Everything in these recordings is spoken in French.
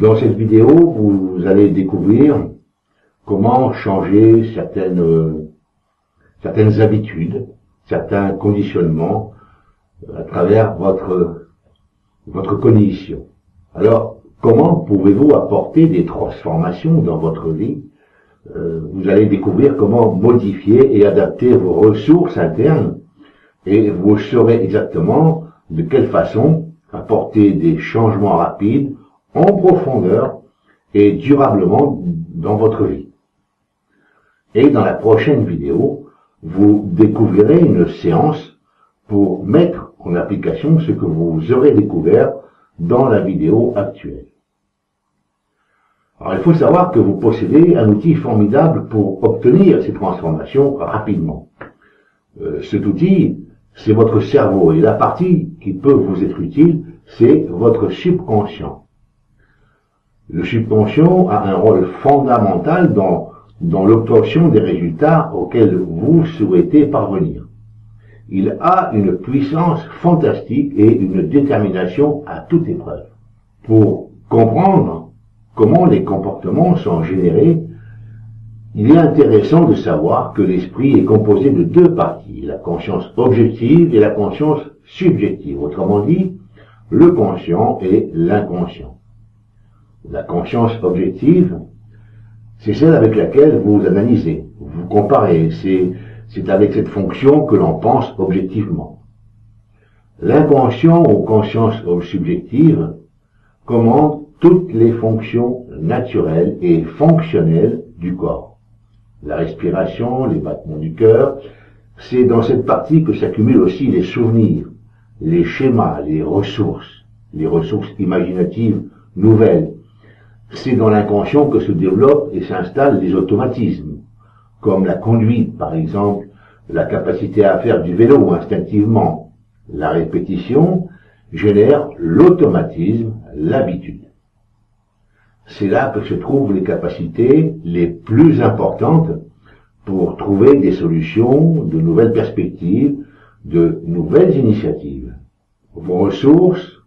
Dans cette vidéo, vous allez découvrir comment changer certaines habitudes, certains conditionnements à travers votre cognition. Alors, comment pouvez-vous apporter des transformations dans votre vie? Vous allez découvrir comment modifier et adapter vos ressources internes et vous saurez exactement de quelle façon apporter des changements rapides, en profondeur et durablement dans votre vie. Et dans la prochaine vidéo, vous découvrirez une séance pour mettre en application ce que vous aurez découvert dans la vidéo actuelle. Alors il faut savoir que vous possédez un outil formidable pour obtenir ces transformations rapidement. Cet outil, c'est votre cerveau, et la partie qui peut vous être utile, c'est votre subconscient. Le subconscient a un rôle fondamental dans l'obtention des résultats auxquels vous souhaitez parvenir. Il a une puissance fantastique et une détermination à toute épreuve. Pour comprendre comment les comportements sont générés, il est intéressant de savoir que l'esprit est composé de deux parties, la conscience objective et la conscience subjective. Autrement dit, le conscient et l'inconscient. La conscience objective, c'est celle avec laquelle vous analysez, vous comparez, c'est avec cette fonction que l'on pense objectivement. L'inconscient ou conscience subjective commande toutes les fonctions naturelles et fonctionnelles du corps. La respiration, les battements du cœur, c'est dans cette partie que s'accumulent aussi les souvenirs, les schémas, les ressources imaginatives nouvelles. C'est dans l'inconscient que se développent et s'installent les automatismes, comme la conduite par exemple, la capacité à faire du vélo instinctivement. La répétition génère l'automatisme, l'habitude. C'est là que se trouvent les capacités les plus importantes pour trouver des solutions, de nouvelles perspectives, de nouvelles initiatives. Vos ressources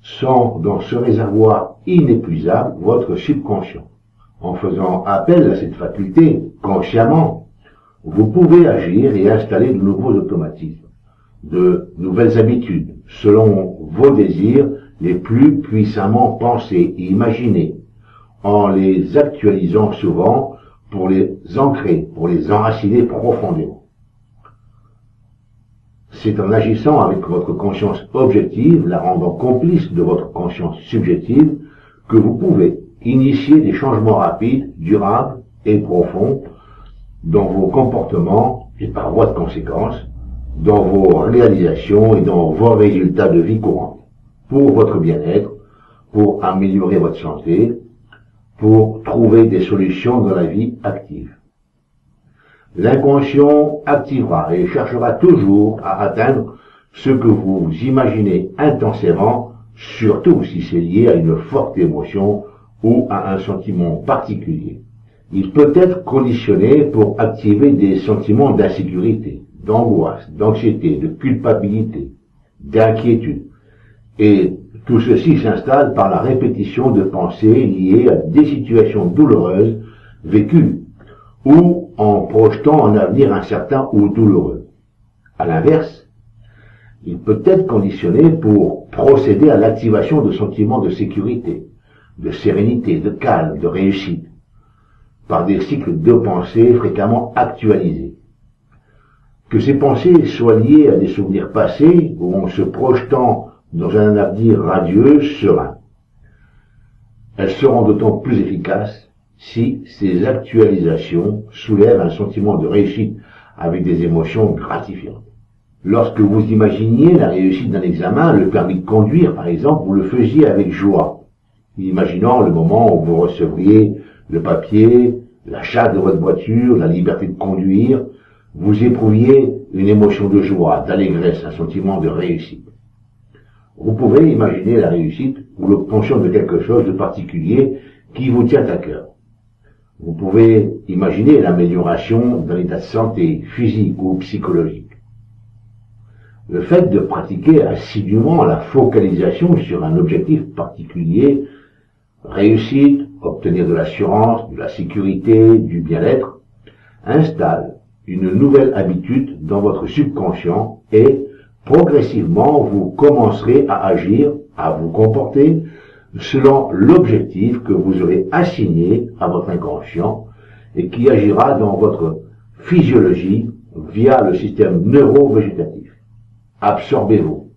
sont dans ce réservoir inépuisable, votre subconscient. En faisant appel à cette faculté consciemment, vous pouvez agir et installer de nouveaux automatismes, de nouvelles habitudes, selon vos désirs les plus puissamment pensés et imaginés, en les actualisant souvent pour les ancrer, pour les enraciner profondément. C'est en agissant avec votre conscience objective, la rendant complice de votre conscience subjective, que vous pouvez initier des changements rapides, durables et profonds dans vos comportements et par voie de conséquence, dans vos réalisations et dans vos résultats de vie courante, pour votre bien-être, pour améliorer votre santé, pour trouver des solutions dans la vie active. L'inconscient activera et cherchera toujours à atteindre ce que vous imaginez intensément, surtout si c'est lié à une forte émotion ou à un sentiment particulier. Il peut être conditionné pour activer des sentiments d'insécurité, d'angoisse, d'anxiété, de culpabilité, d'inquiétude. Et tout ceci s'installe par la répétition de pensées liées à des situations douloureuses vécues ou en projetant un avenir incertain ou douloureux. À l'inverse, il peut être conditionné pour procéder à l'activation de sentiments de sécurité, de sérénité, de calme, de réussite, par des cycles de pensée fréquemment actualisés. Que ces pensées soient liées à des souvenirs passés ou en se projetant dans un avenir radieux, serein. Elles seront d'autant plus efficaces si ces actualisations soulèvent un sentiment de réussite avec des émotions gratifiantes. Lorsque vous imaginiez la réussite d'un examen, le permis de conduire par exemple, vous le faisiez avec joie, imaginant le moment où vous recevriez le papier, l'achat de votre voiture, la liberté de conduire, vous éprouviez une émotion de joie, d'allégresse, un sentiment de réussite. Vous pouvez imaginer la réussite ou l'obtention de quelque chose de particulier qui vous tient à cœur. Vous pouvez imaginer l'amélioration d'un état de santé physique ou psychologique. Le fait de pratiquer assidûment la focalisation sur un objectif particulier réussite, obtenir de l'assurance, de la sécurité, du bien-être, installe une nouvelle habitude dans votre subconscient et progressivement vous commencerez à agir, à vous comporter selon l'objectif que vous aurez assigné à votre inconscient et qui agira dans votre physiologie via le système neuro-végétatif. Absorbez-vous,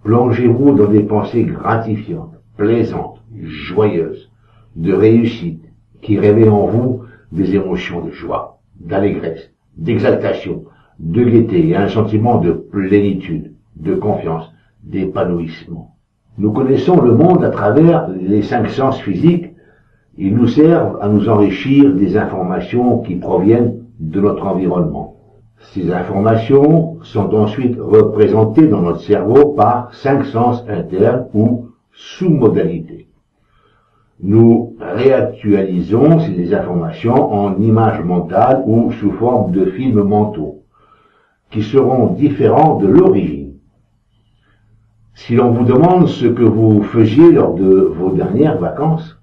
plongez-vous dans des pensées gratifiantes, plaisantes, joyeuses, de réussite, qui réveillent en vous des émotions de joie, d'allégresse, d'exaltation, de gaieté et un sentiment de plénitude, de confiance, d'épanouissement. Nous connaissons le monde à travers les 5 sens physiques. Ils nous servent à nous enrichir des informations qui proviennent de notre environnement. Ces informations sont ensuite représentées dans notre cerveau par 5 sens internes ou sous-modalités. Nous réactualisons ces informations en images mentales ou sous forme de films mentaux, qui seront différents de l'origine. Si l'on vous demande ce que vous faisiez lors de vos dernières vacances,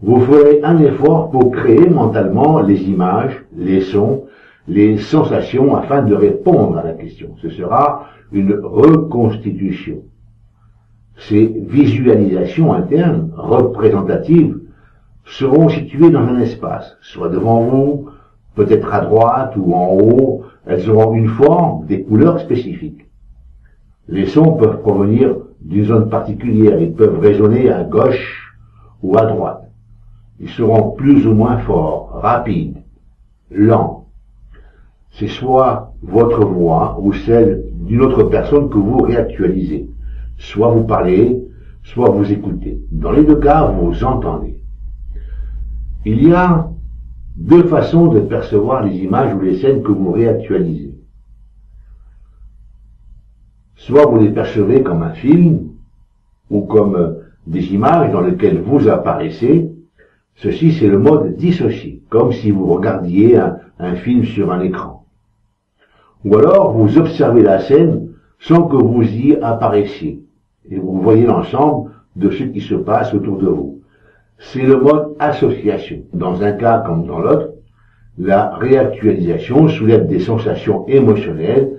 vous ferez un effort pour créer mentalement les images, les sons, les sensations afin de répondre à la question. Ce sera une reconstitution. Ces visualisations internes, représentatives, seront situées dans un espace, soit devant vous, peut-être à droite ou en haut. Elles auront une forme, des couleurs spécifiques. Les sons peuvent provenir d'une zone particulière, ils peuvent résonner à gauche ou à droite. Ils seront plus ou moins forts, rapides, lents. C'est soit votre voix ou celle d'une autre personne que vous réactualisez. Soit vous parlez, soit vous écoutez. Dans les 2 cas, vous entendez. Il y a 2 façons de percevoir les images ou les scènes que vous réactualisez. Soit vous les percevez comme un film, ou comme des images dans lesquelles vous apparaissez. Ceci, c'est le mode dissocié, comme si vous regardiez un film sur un écran. Ou alors, vous observez la scène sans que vous y apparaissiez, et vous voyez l'ensemble de ce qui se passe autour de vous. C'est le mode association. Dans un cas comme dans l'autre, la réactualisation soulève des sensations émotionnelles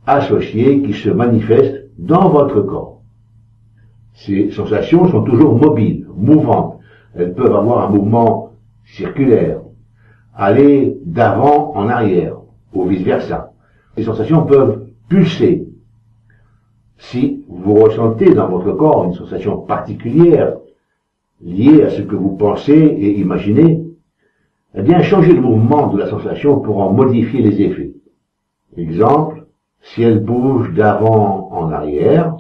associées qui se manifestent dans votre corps. Ces sensations sont toujours mobiles, mouvantes. Elles peuvent avoir un mouvement circulaire, aller d'avant en arrière, ou vice-versa. Ces sensations peuvent pulser. Si vous ressentez dans votre corps une sensation particulière liée à ce que vous pensez et imaginez, eh bien, changez le mouvement de la sensation pour en modifier les effets. Exemple, si elle bouge d'avant en arrière,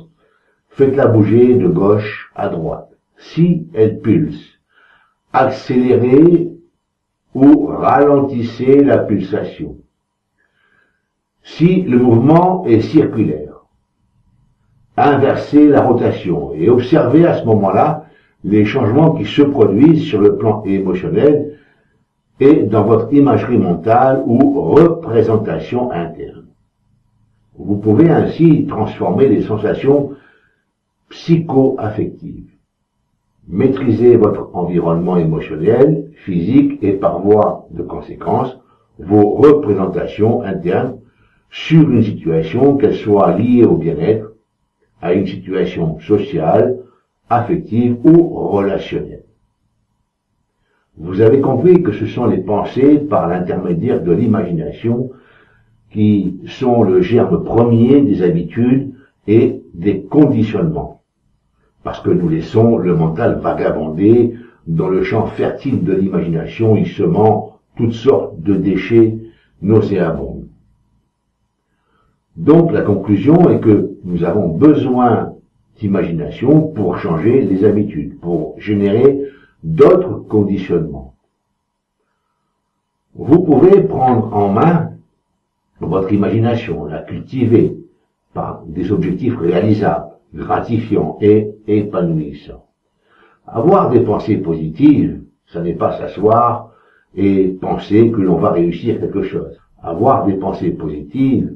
faites-la bouger de gauche à droite. Si elle pulse, accélérez ou ralentissez la pulsation. Si le mouvement est circulaire, inversez la rotation et observez à ce moment-là les changements qui se produisent sur le plan émotionnel et dans votre imagerie mentale ou représentation interne. Vous pouvez ainsi transformer les sensations psycho-affectives. Maîtrisez votre environnement émotionnel, physique et par voie de conséquence, vos représentations internes sur une situation, qu'elle soit liée au bien-être, à une situation sociale, affective ou relationnelle. Vous avez compris que ce sont les pensées par l'intermédiaire de l'imagination qui sont le germe premier des habitudes et des conditionnements. Parce que nous laissons le mental vagabonder dans le champ fertile de l'imagination, y semant toutes sortes de déchets nauséabonds. Donc la conclusion est que nous avons besoin d'imagination pour changer les habitudes, pour générer d'autres conditionnements. Vous pouvez prendre en main votre imagination, la cultiver par des objectifs réalisables, gratifiants et épanouissants. Avoir des pensées positives, ça n'est pas s'asseoir et penser que l'on va réussir quelque chose. Avoir des pensées positives,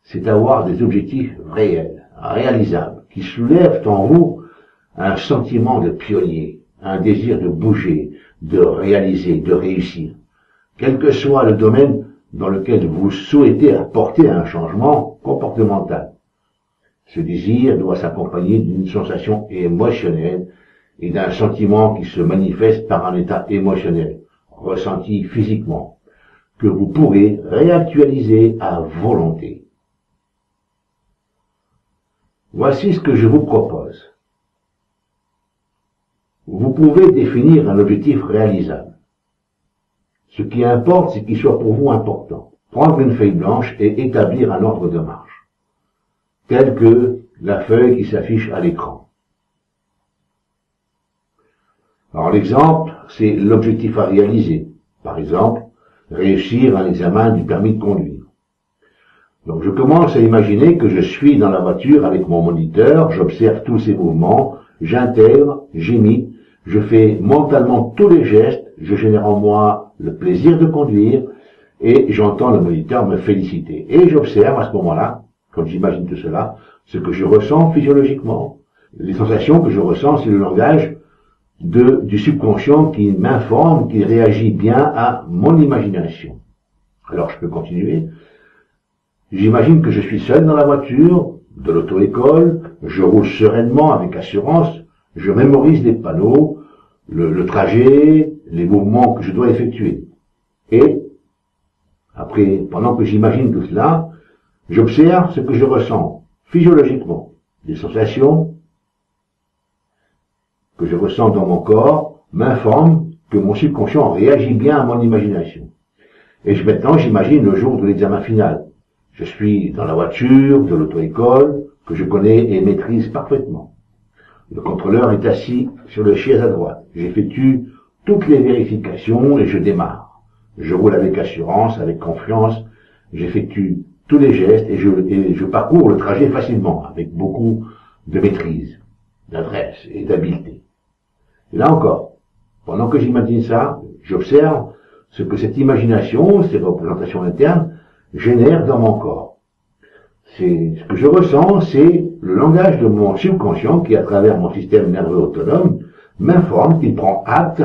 c'est avoir des objectifs réels, réalisables, qui soulèvent en vous un sentiment de pionnier, un désir de bouger, de réaliser, de réussir. Quel que soit le domaine dans lequel vous souhaitez apporter un changement comportemental. Ce désir doit s'accompagner d'une sensation émotionnelle et d'un sentiment qui se manifeste par un état émotionnel, ressenti physiquement, que vous pourrez réactualiser à volonté. Voici ce que je vous propose. Vous pouvez définir un objectif réalisable. Ce qui importe, c'est qu'il soit pour vous important. Prendre une feuille blanche et établir un ordre de marche, tel que la feuille qui s'affiche à l'écran. Alors l'exemple, c'est l'objectif à réaliser. Par exemple, réussir un examen du permis de conduire. Donc je commence à imaginer que je suis dans la voiture avec mon moniteur, j'observe tous ses mouvements, j'intègre, j'imite, je fais mentalement tous les gestes, je génère en moi le plaisir de conduire et j'entends le moniteur me féliciter. Et j'observe à ce moment-là, quand j'imagine tout cela, ce que je ressens physiologiquement. Les sensations que je ressens, c'est le langage du subconscient qui m'informe, qui réagit bien à mon imagination. Alors je peux continuer. J'imagine que je suis seul dans la voiture, de l'auto-école, je roule sereinement avec assurance, je mémorise les panneaux, le trajet, les mouvements que je dois effectuer. Et, après, pendant que j'imagine tout cela, j'observe ce que je ressens physiologiquement, des sensations que je ressens dans mon corps m'informent que mon subconscient réagit bien à mon imagination. Et maintenant, j'imagine le jour de l'examen final. Je suis dans la voiture de l'auto-école que je connais et maîtrise parfaitement. Le contrôleur est assis sur le siège à droite. J'effectue toutes les vérifications et je démarre. Je roule avec assurance, avec confiance. J'effectue tous les gestes et je parcours le trajet facilement, avec beaucoup de maîtrise, d'adresse et d'habileté. Et là encore, pendant que j'imagine ça, j'observe ce que cette imagination, ces représentations internes, génèrent dans mon corps. C'est ce que je ressens, c'est le langage de mon subconscient qui, à travers mon système nerveux autonome, m'informe qu'il prend acte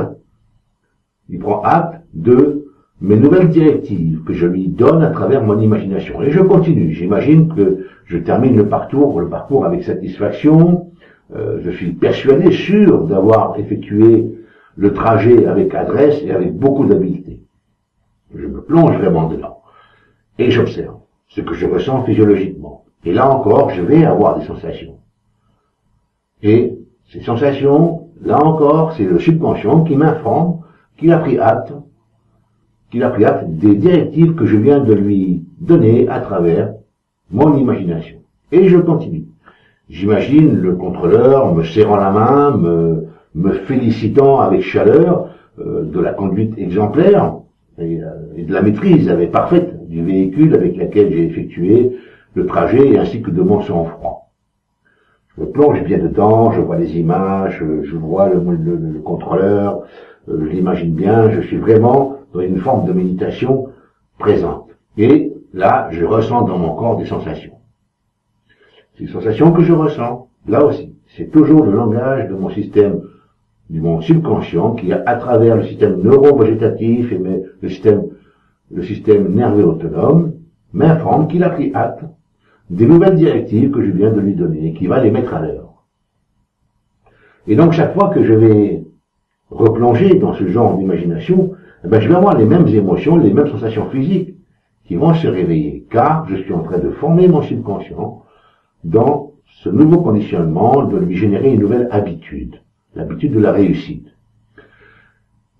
de mes nouvelles directives que je lui donne à travers mon imagination. Et je continue. J'imagine que je termine le parcours avec satisfaction. Je suis persuadé, sûr d'avoir effectué le trajet avec adresse et avec beaucoup d'habileté. Je me plonge vraiment dedans. Et j'observe ce que je ressens physiologiquement. Et là encore, je vais avoir des sensations. Et ces sensations, là encore, c'est le subconscient qui m'informe qu'il a pris acte des directives que je viens de lui donner à travers mon imagination. Et je continue. J'imagine le contrôleur me serrant la main, me félicitant avec chaleur de la conduite exemplaire et de la maîtrise parfaite du véhicule avec lequel j'ai effectué le trajet ainsi que de mon sang-froid. Je me plonge bien dedans, je vois les images, je vois le contrôleur, je l'imagine bien, je suis vraiment dans une forme de méditation présente. Et là, je ressens dans mon corps des sensations. Ces sensations que je ressens, là aussi, c'est toujours le langage de mon système, de mon subconscient qui, à travers le système neurovégétatif et le système nerveux autonome, m'informe qu'il a pris acte des nouvelles directives que je viens de lui donner et qu'il va les mettre à l'œuvre. Et donc, chaque fois que je vais replonger dans ce genre d'imagination, je vais avoir les mêmes émotions, les mêmes sensations physiques qui vont se réveiller, car je suis en train de former mon subconscient dans ce nouveau conditionnement, de lui générer une nouvelle habitude, l'habitude de la réussite.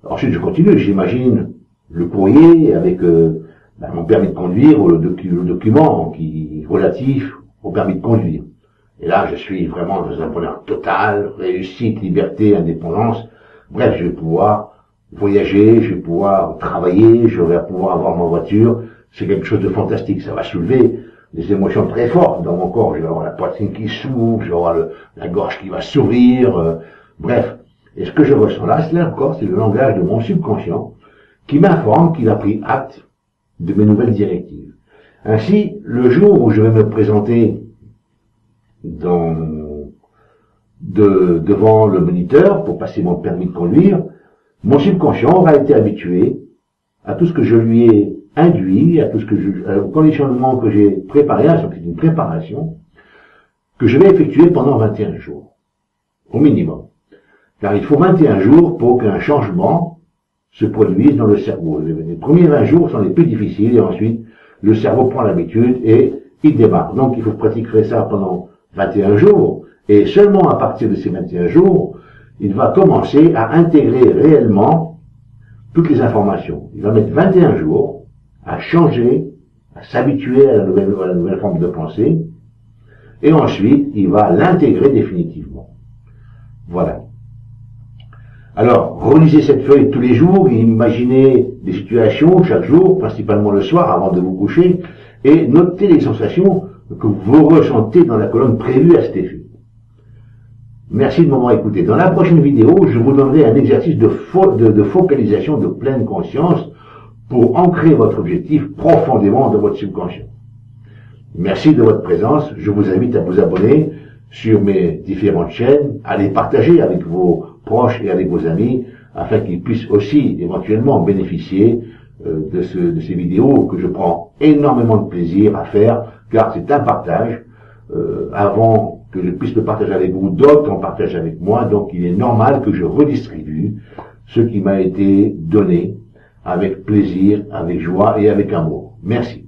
Ensuite, je continue, j'imagine le courrier avec mon permis de conduire ou le document qui est relatif au permis de conduire. Et là, je suis vraiment dans un bonheur total, réussite, liberté, indépendance. Bref, je vais pouvoir voyager, je vais pouvoir travailler, je vais pouvoir avoir ma voiture. C'est quelque chose de fantastique, ça va soulever des émotions très fortes dans mon corps. Je vais avoir la poitrine qui s'ouvre, je vais avoir la gorge qui va s'ouvrir, bref. Et ce que je ressens là encore, c'est le langage de mon subconscient qui m'informe qu'il a pris acte de mes nouvelles directives. Ainsi, le jour où je vais me présenter dans devant le moniteur pour passer mon permis de conduire, mon subconscient aura été habitué à tout ce que je lui ai induit, à tout ce que au conditionnement que j'ai préparé, c'est une préparation, que je vais effectuer pendant 21 jours, au minimum. Car il faut 21 jours pour qu'un changement se produise dans le cerveau. Les premiers 20 jours sont les plus difficiles et ensuite, le cerveau prend l'habitude et il démarre. Donc, il faut pratiquer ça pendant 21 jours et seulement à partir de ces 21 jours, il va commencer à intégrer réellement toutes les informations. Il va mettre 21 jours à changer, à s'habituer à la nouvelle forme de pensée et ensuite, il va l'intégrer définitivement. Voilà. Alors, relisez cette feuille tous les jours, imaginez des situations chaque jour, principalement le soir avant de vous coucher, et notez les sensations que vous ressentez dans la colonne prévue à cet effet. Merci de m'avoir écouté. Dans la prochaine vidéo, je vous donnerai un exercice de focalisation de pleine conscience pour ancrer votre objectif profondément dans votre subconscient. Merci de votre présence. Je vous invite à vous abonner sur mes différentes chaînes, à les partager avec vos proches et avec vos amis, afin qu'ils puissent aussi éventuellement bénéficier de ces vidéos que je prends énormément de plaisir à faire, car c'est un partage. Avant que je puisse le partager avec vous, d'autres en partagent avec moi, donc il est normal que je redistribue ce qui m'a été donné avec plaisir, avec joie et avec amour. Merci.